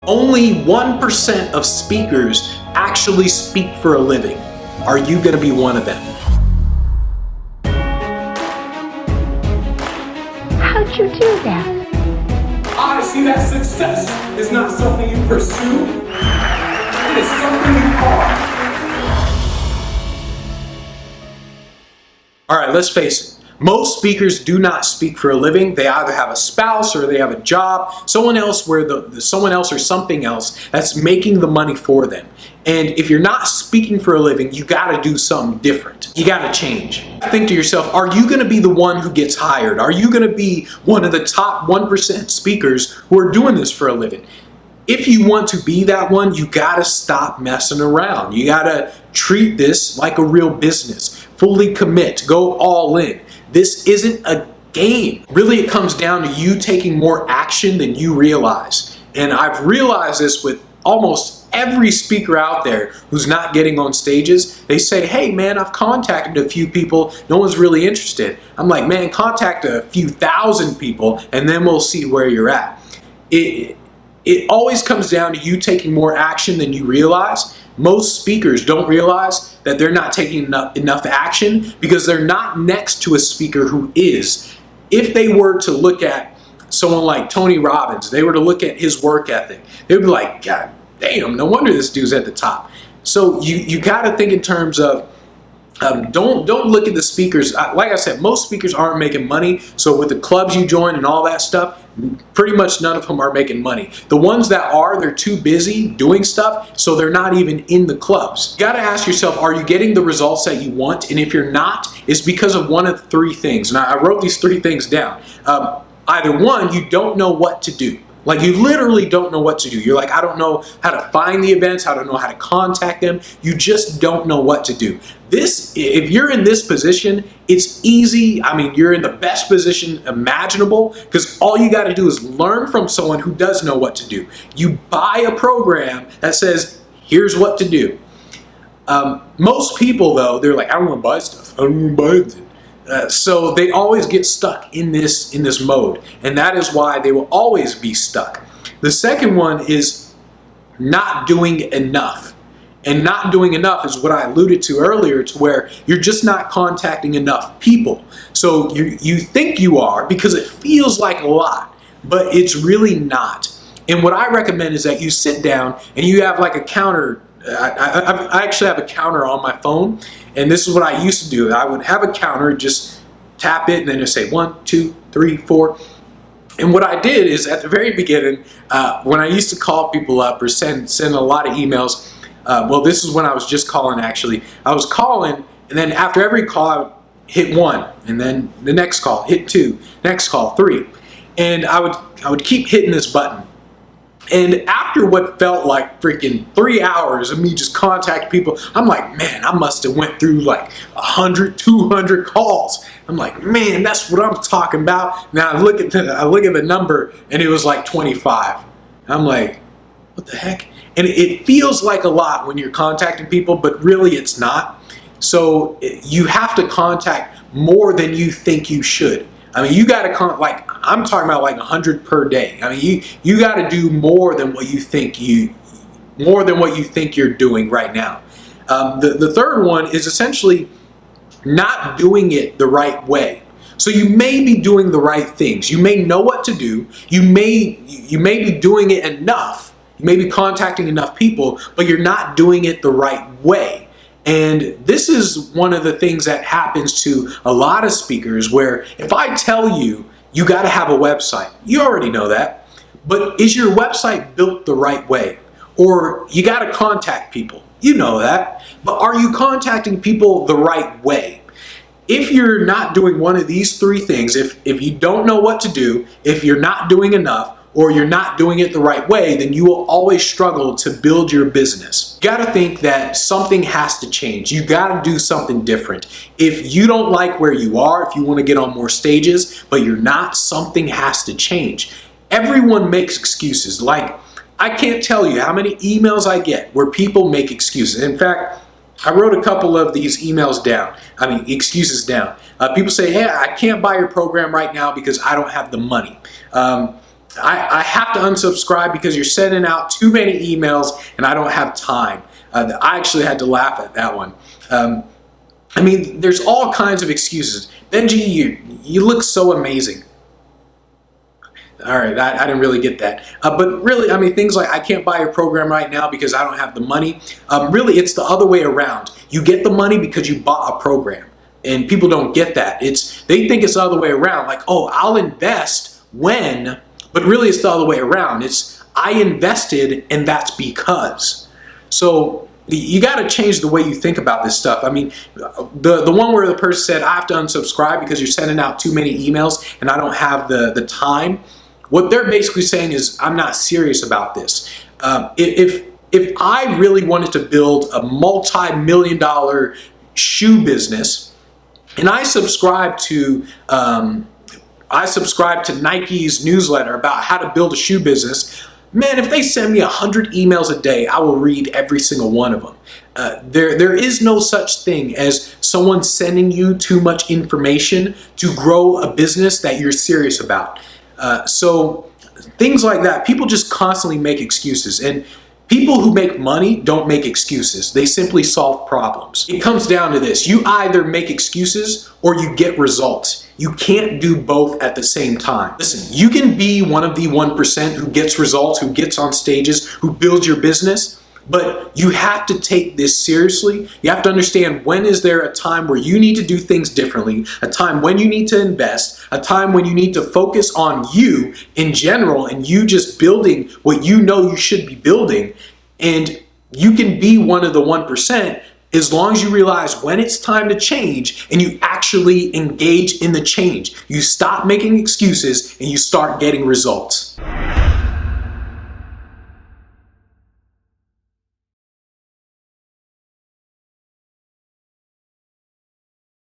Only 1% of speakers actually speak for a living. Are you going to be one of them? How'd you do that? I see that success is not something you pursue. It is something you are. All right, let's face it. Most speakers do not speak for a living. They either have a spouse or they have a job, someone else where someone else or something else that's making the money for them. And if you're not speaking for a living, you got to do something different. You got to change. Think to yourself, are you going to be the one who gets hired? Are you going to be one of the top 1% speakers who are doing this for a living? If you want to be that one, you got to stop messing around. You got to treat this like a real business. Fully commit. Go all in. This isn't a game. Really, it comes down to you taking more action than you realize. And I've realized this with almost every speaker out there who's not getting on stages. They say, hey man, I've contacted a few people. No one's really interested. I'm like, man, contact a few thousand people and then we'll see where you're at. It always comes down to you taking more action than you realize. Most speakers don't realize that they're not taking enough action because they're not next to a speaker who is. If they were to look at someone like Tony Robbins, they were to look at his work ethic, they'd be like, God damn, no wonder this dude's at the top. So you got to think in terms of don't look at the speakers. Like I said, most speakers aren't making money. So with the clubs you join and all that stuff, pretty much none of them are making money. The ones that are, they're too busy doing stuff, so they're not even in the clubs. You gotta ask yourself, are you getting the results that you want? And if you're not, it's because of one of three things. And I wrote these three things down. Either one, you don't know what to do. Like you literally don't know what to do. You're like, I don't know how to find the events. I don't know how to contact them. You just don't know what to do. If you're in this position, it's easy. I mean, you're in the best position imaginable because all you got to do is learn from someone who does know what to do. You buy a program that says, here's what to do. Most people though, they're like, I don't want to buy stuff. I don't want to buy anything. So they always get stuck in this mode, and that is why they will always be stuck. The second one is not doing enough. And not doing enough is what I alluded to earlier, to where you're just not contacting enough people. So you think you are because it feels like a lot, but it's really not. And what I recommend is that you sit down and you have like a counter. I actually have a counter on my phone, and this is what I used to do. I would have a counter, just tap it, and then just say 1, 2, 3, 4. And what I did is at the very beginning, when I used to call people up or send a lot of emails, well, this is when I was just calling actually. I was calling, and then after every call, I would hit 1, and then the next call, hit 2, next call, 3. And I would keep hitting this button. And after what felt like freaking 3 hours of me just contacting people, I'm like, man, I must have went through like 100, 200 calls. I'm like, man, that's what I'm talking about. Now I look at the number, and it was like 25. I'm like, what the heck? And it feels like a lot when you're contacting people, but really it's not. So you have to contact more than you think you should. I mean, you got to I'm talking about like 100 per day. I mean, you got to do more than what you think you're doing right now. The third one is essentially not doing it the right way. So you may be doing the right things. You may know what to do. You may be doing it enough. You may be contacting enough people, but you're not doing it the right way. And this is one of the things that happens to a lot of speakers, where if I tell you, you got to have a website, you already know that, but is your website built the right way? Or you got to contact people, you know that, but are you contacting people the right way? If you're not doing one of these three things, if you don't know what to do, if you're not doing enough, or you're not doing it the right way, then you will always struggle to build your business. You gotta think that something has to change. You gotta do something different. If you don't like where you are, if you wanna get on more stages, but you're not, something has to change. Everyone makes excuses. Like, I can't tell you how many emails I get where people make excuses. In fact, I wrote a couple of these excuses down. People say, hey, I can't buy your program right now because I don't have the money. I have to unsubscribe because you're sending out too many emails and I don't have time. I actually had to laugh at that one. I mean, there's all kinds of excuses. Benji, you look so amazing. All right, I didn't really get that. But really, I mean, things like I can't buy your program right now because I don't have the money. Really, it's the other way around. You get the money because you bought a program. And people don't get that. They think it's the other way around. Like, oh, I'll invest when, but really it's the other way around. It's I invested and that's because. So you got to change the way you think about this stuff. I mean, the one where the person said, I have to unsubscribe because you're sending out too many emails and I don't have the time. What they're basically saying is, I'm not serious about this. If I really wanted to build a multi-million-dollar shoe business, and I subscribe to Nike's newsletter about how to build a shoe business, man, if they send me 100 emails a day, I will read every single one of them. There is no such thing as someone sending you too much information to grow a business that you're serious about. So things like that, people just constantly make excuses. And people who make money don't make excuses. They simply solve problems. It comes down to this. You either make excuses or you get results. You can't do both at the same time. Listen, you can be one of the 1% who gets results, who gets on stages, who builds your business, but you have to take this seriously. You have to understand, when is there a time where you need to do things differently, a time when you need to invest, a time when you need to focus on you in general and you just building what you know you should be building. And you can be one of the 1% as long as you realize when it's time to change and you actually engage in the change. You stop making excuses and you start getting results.